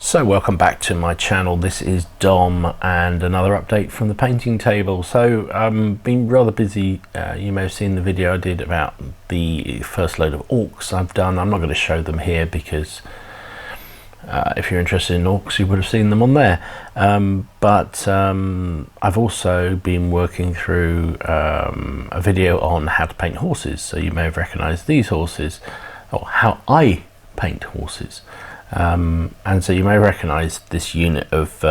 So welcome back to my channel. This is Dom and another update from the painting table. So been rather busy. You may have seen the video I did about the first load of Orcs I've done. I'm not going to show them here because if you're interested in Orcs you would have seen them on there. But I've also been working through a video on how to paint horses. So you may have recognized these horses, or how I paint horses. And so you may recognize this unit of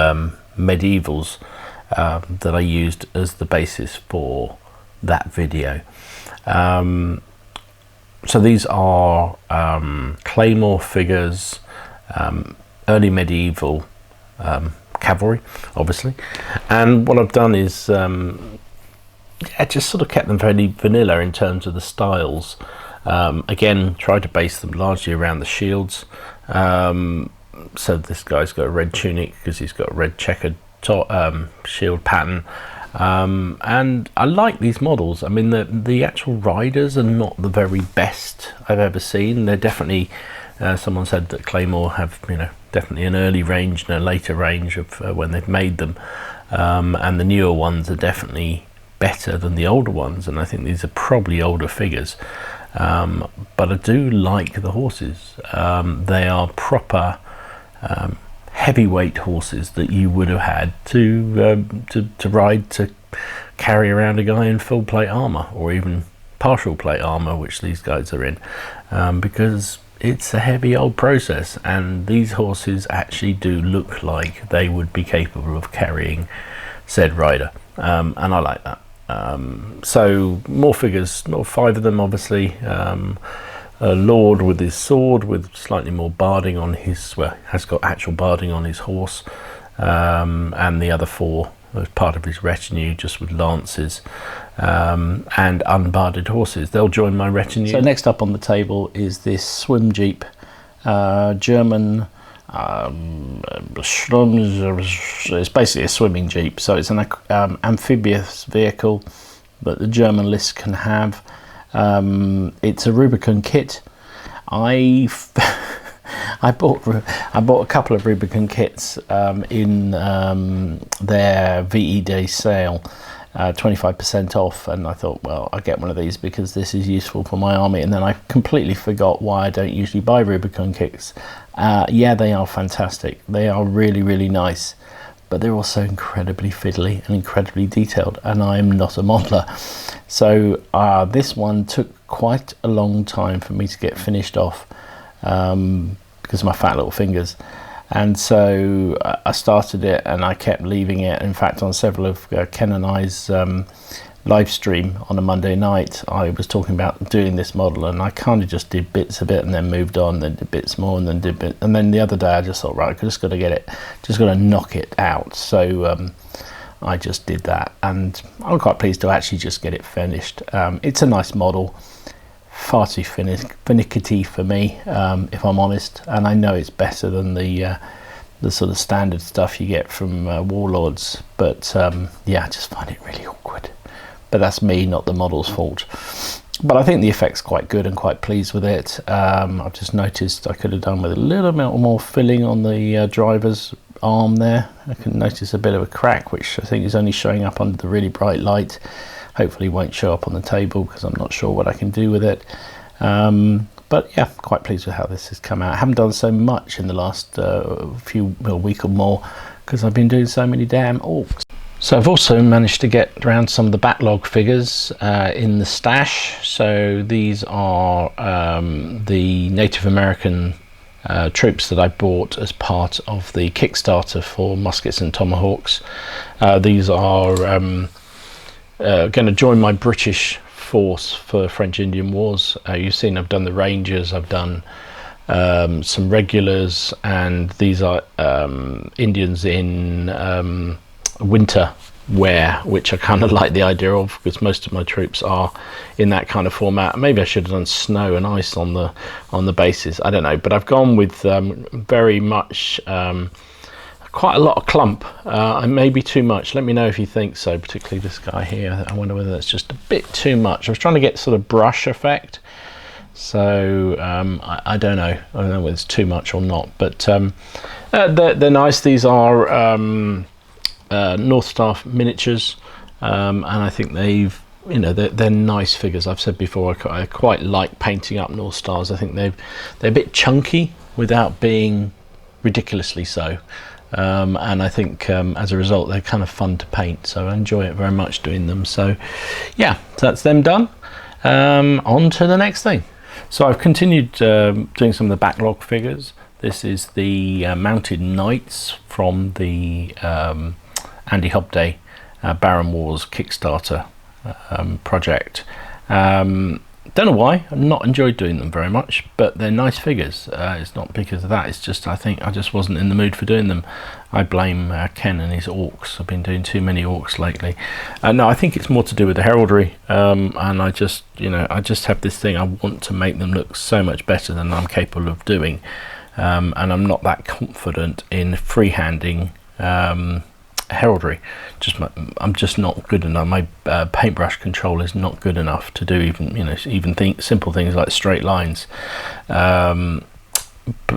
medievals that I used as the basis for that video. So these are claymore figures, early medieval cavalry, obviously. And what I've done is just sort of kept them fairly vanilla in terms of the styles. Again, tried to base them largely around the shields. So this guy's got a red tunic because he's got a red checkered shield pattern, and I like these models. I mean, the actual riders are not the very best I've ever seen. They're definitely someone said that Claymore have, you know, definitely an early range and a later range of when they've made them, and the newer ones are definitely better than the older ones, and I think these are probably older figures. But I do like the horses. They are proper heavyweight horses that you would have had to ride, to carry around a guy in full plate armor or even partial plate armor, which these guys are in, because it's a heavy old process, and these horses actually do look like they would be capable of carrying said rider, and I like that. So more figures, 5 of them obviously. A lord with his sword with slightly more barding on his, well, has got actual barding on his horse, and the other 4 as part of his retinue just with lances, and unbarded horses. They'll join my retinue. So next up on the table is this swim jeep, German it's basically a swimming jeep, so it's an amphibious vehicle that the German list can have. It's a Rubicon kit. I bought a couple of Rubicon kits in their VE Day sale, 25% off, and I thought, well, I'll get one of these because this is useful for my army. And then I completely forgot why I don't usually buy Rubicon kits. Yeah, they are fantastic. They are really, really nice, but they're also incredibly fiddly and incredibly detailed, and I'm not a modeler. So this one took quite a long time for me to get finished off because of my fat little fingers. And so I started it and I kept leaving it. In fact, on several of Ken and I's live stream on a Monday night, I was talking about doing this model, and I kind of just did bits of it and then moved on, then did bits more and then did bits. And then the other day I just thought, right, I just got to get it, just got to knock it out. So I just did that, and I'm quite pleased to actually just get it finished. It's a nice model, far too finicky for me, if I'm honest, and I know it's better than the sort of standard stuff you get from Warlords, but yeah, I just find it really awkward. But that's me, not the model's fault. But I think the effect's quite good and quite pleased with it. I've just noticed I could have done with a little bit more filling on the driver's arm there. I can notice a bit of a crack, which I think is only showing up under the really bright light. Hopefully won't show up on the table because I'm not sure what I can do with it. But yeah, quite pleased with how this has come out. I haven't done so much in the last week or more because I've been doing so many damn Orcs. So I've also managed to get around some of the backlog figures in the stash. So these are the Native American troops that I bought as part of the Kickstarter for Muskets and Tomahawks. These are going to join my British force for French Indian Wars. You've seen I've done the Rangers, I've done some regulars, and these are Indians in winter wear, which I kind of like the idea of because most of my troops are in that kind of format. Maybe I should have done snow and ice on the bases, I don't know, but I've gone with very much quite a lot of clump, and maybe too much. Let me know if you think so, particularly this guy here. I wonder whether that's just a bit too much. I was trying to get sort of brush effect So I don't know. I don't know whether it's too much or not, but they're nice. These are North Star miniatures, and I think they've, you know, they're nice figures. I've said before, I quite like painting up North Stars. I think they're a bit chunky without being ridiculously so, and I think as a result they're kind of fun to paint, so I enjoy it very much doing them. So yeah, so that's them done. On to the next thing. So I've continued doing some of the backlog figures. This is the Mounted Knights from the Andy Hobday Baron Wars Kickstarter project. Don't know why, I've not enjoyed doing them very much, but they're nice figures. It's not because of that, it's just I think I just wasn't in the mood for doing them. I blame Ken and his Orcs. I've been doing too many Orcs lately. No, I think it's more to do with the heraldry, and I just, you know, I just have this thing, I want to make them look so much better than I'm capable of doing, and I'm not that confident in freehanding heraldry. I'm just not good enough. My paintbrush control is not good enough to do even, you know, simple things like straight lines.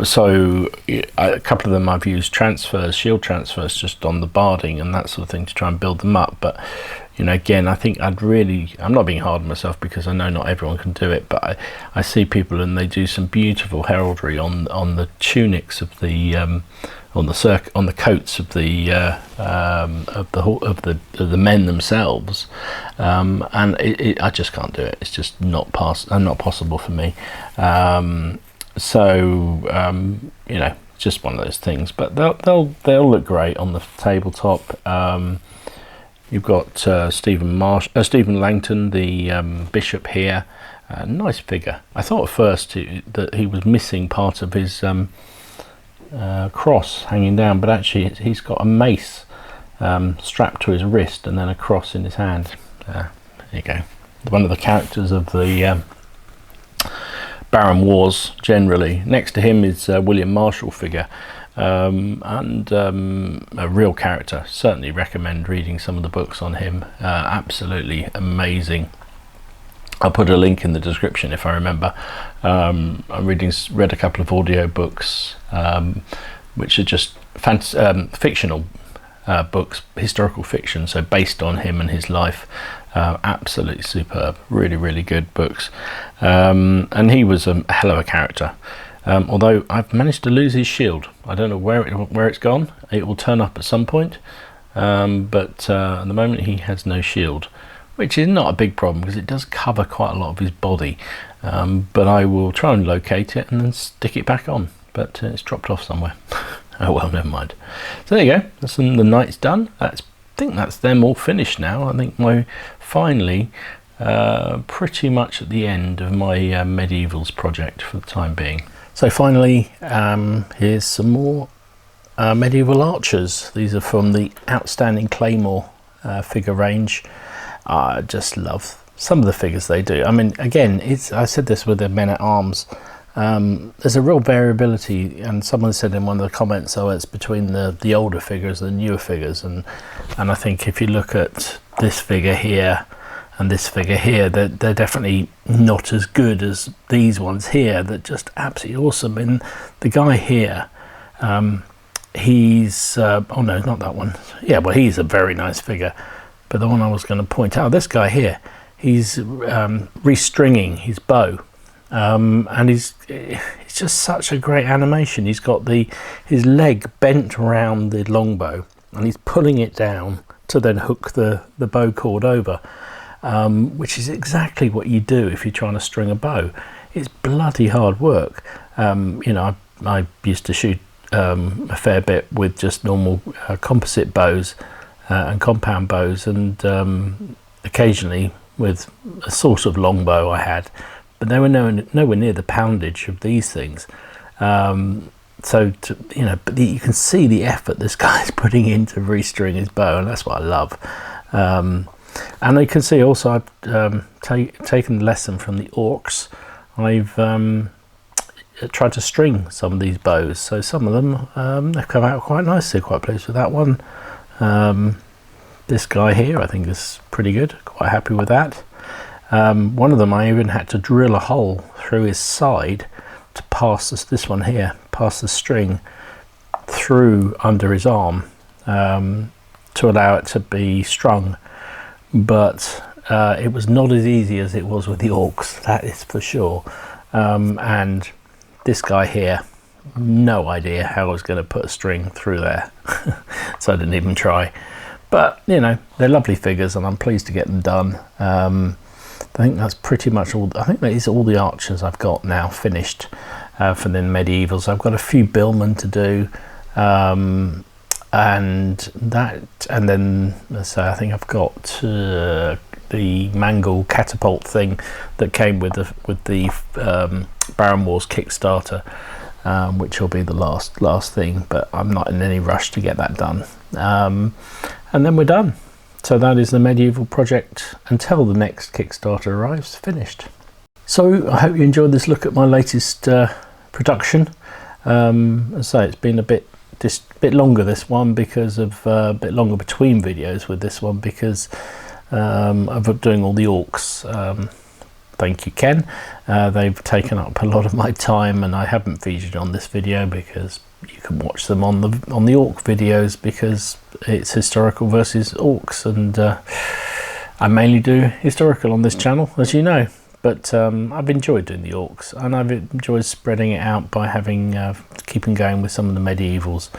So a couple of them I've used transfers, shield transfers, just on the barding and that sort of thing to try and build them up. But you know, again, I think I'm not being hard on myself because I know not everyone can do it, but I see people and they do some beautiful heraldry on the tunics of the on the coats of the men themselves, and I just can't do it. It's just not possible for me. You know, just one of those things. But they'll look great on the tabletop. You've got Stephen Langton, the bishop here. Nice figure. I thought at first that he was missing part of his cross hanging down, but actually he's got a mace strapped to his wrist and then a cross in his hand. There you go. One of the characters of the Baron Wars generally. Next to him is William Marshall figure, and a real character. Certainly recommend reading some of the books on him. Absolutely amazing. I'll put a link in the description if I remember. I read a couple of audio books, which are just fictional books, historical fiction, so based on him and his life. Absolutely superb, really good books. And he was a hell of a character. Although I've managed to lose his shield. I don't know where it's gone. It will turn up at some point, but at the moment he has no shield, which is not a big problem because it does cover quite a lot of his body. But I will try and locate it and then stick it back on, but it's dropped off somewhere. Oh well, never mind. So there you go, that's the Knights done. I think that's them all finished now. I think we're finally pretty much at the end of my medievals project for the time being. So finally, here's some more medieval archers. These are from the Outstanding Claymore figure range. I just love some of the figures they do. I mean, again, I said this with the men-at-arms. There's a real variability, and someone said in one of the comments, oh, it's between the older figures and the newer figures, and I think if you look at this figure here and this figure here, they're definitely not as good as these ones here. They're just absolutely awesome. And the guy here, he's oh no, not that one. Yeah, well, he's a very nice figure. But the one I was going to point out, this guy here, he's restringing his bow, and it's just such a great animation. He's got his leg bent around the longbow, and he's pulling it down to then hook the bow cord over, which is exactly what you do if you're trying to string a bow. It's bloody hard work. You know, I used to shoot a fair bit with just normal composite bows. And compound bows, and occasionally with a sort of longbow I had, but they were nowhere near the poundage of these things. So you know, but you can see the effort this guy's putting into restring his bow, and that's what I love. And you can see also I've taken the lesson from the Orcs. I've tried to string some of these bows, so some of them they've come out quite nicely. Quite pleased with that one. This guy here I think is pretty good, quite happy with that. One of them I even had to drill a hole through his side to pass this one here, pass the string through under his arm to allow it to be strung, but it was not as easy as it was with the Orcs, that is for sure. And this guy here, no idea how I was going to put a string through there, so I didn't even try. But you know, they're lovely figures and I'm pleased to get them done. I think that's pretty much all. I think that is all the archers I've got now finished for the medievals. I've got a few billmen to do, and then so I think I've got the Mangle catapult thing that came with the Baron Wars Kickstarter, which will be the last thing, but I'm not in any rush to get that done. And then we're done. So that is the medieval project until the next Kickstarter arrives finished. So I hope you enjoyed this look at my latest production. As I say, it's been a bit longer, this one, because of a bit longer between videos with this one, because I'm doing all the Orcs. Thank you, Ken. They've taken up a lot of my time, and I haven't featured on this video because you can watch them on the Orc videos, because it's historical versus Orcs, and I mainly do historical on this channel, as you know. But I've enjoyed doing the Orcs, and I've enjoyed spreading it out by having keeping going with some of the medievals,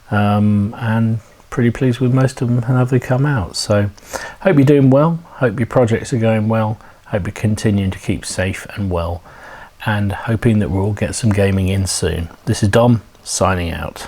and pretty pleased with most of them and how they come out. So hope you're doing well, hope your projects are going well, hope you're continuing to keep safe and well, and hoping that we'll all get some gaming in soon. This is Dom signing out.